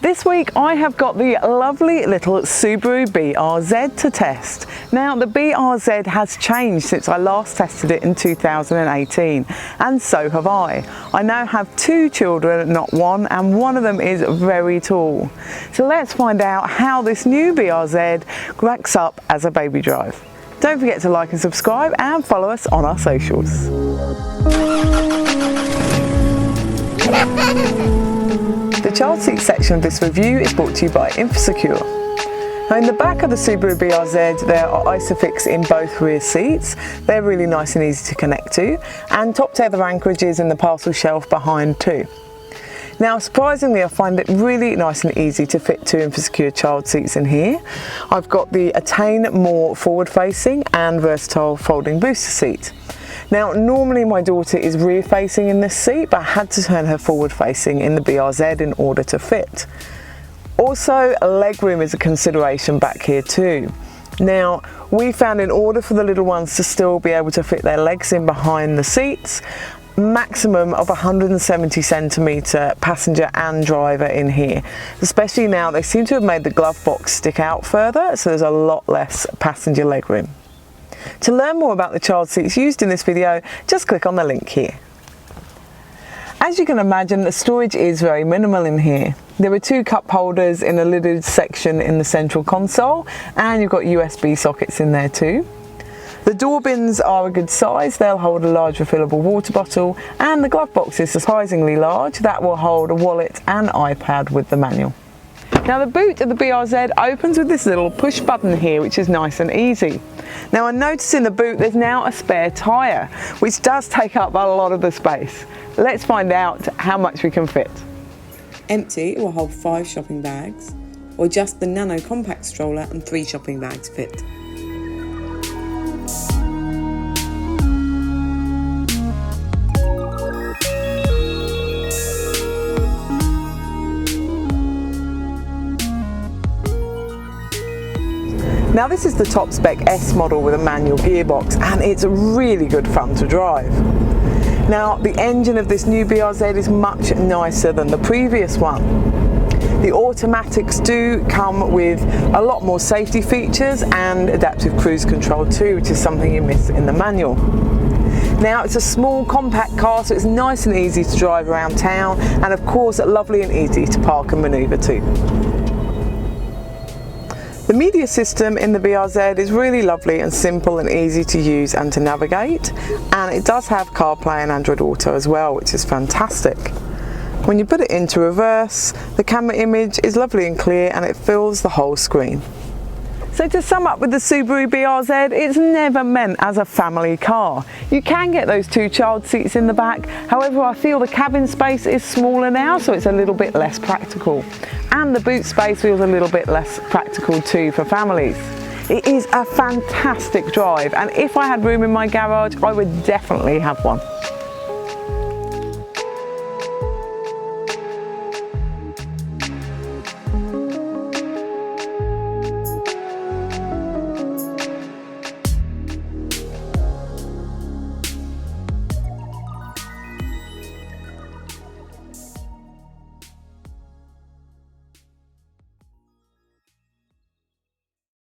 This week I have got the lovely little Subaru BRZ to test. Now the BRZ has changed since I last tested it in 2018, and so have I. I now have two children, not one, and one of them is very tall. So let's find out how this new BRZ racks up as a baby drive. Don't forget to like and subscribe and follow us on our socials. The child seat section of this review is brought to you by Infosecure. Now in the back of the Subaru BRZ there are Isofix in both rear seats. They're really nice and easy to connect to, and top tether anchorages in the parcel shelf behind too. Now surprisingly I find it really nice and easy to fit two Infosecure child seats in here. I've got the Attain more forward facing and versatile folding booster seat. Now normally my daughter is rear facing in this seat, but I had to turn her forward facing in the BRZ in order to fit. Also legroom is a consideration back here too. Now we found in order for the little ones to still be able to fit their legs in behind the seats, maximum of 170 centimetre passenger and driver in here. Especially now they seem to have made the glove box stick out further, so there's a lot less passenger legroom. To learn more about the child seats used in this video, just click on the link here. As you can imagine, the storage is very minimal in here. There are two cup holders in a lidded section in the central console, and you've got USB sockets in there too. The door bins are a good size, they'll hold a large refillable water bottle, and the glove box is surprisingly large, that will hold a wallet and iPad with the manual. Now the boot of the BRZ opens with this little push button here, which is nice and easy. Now I notice in the boot there's now a spare tyre, which does take up a lot of the space. Let's find out how much we can fit. Empty, it will hold 5 shopping bags, or just the nano compact stroller and 3 shopping bags fit. Now this is the top spec S model with a manual gearbox, and it's really good fun to drive. Now the engine of this new BRZ is much nicer than the previous one. The automatics do come with a lot more safety features and adaptive cruise control too, which is something you miss in the manual. Now it's a small compact car, so it's nice and easy to drive around town, and of course lovely and easy to park and manoeuvre too. The media system in the BRZ is really lovely and simple and easy to use and to navigate, and it does have CarPlay and Android Auto as well, which is fantastic. When you put it into reverse, the camera image is lovely and clear and it fills the whole screen. So to sum up with the Subaru BRZ, it's never meant as a family car. You can get those two child seats in the back, however I feel the cabin space is smaller now, so it's a little bit less practical. And the boot space feels a little bit less practical too for families. It is a fantastic drive, and if I had room in my garage, I would definitely have one.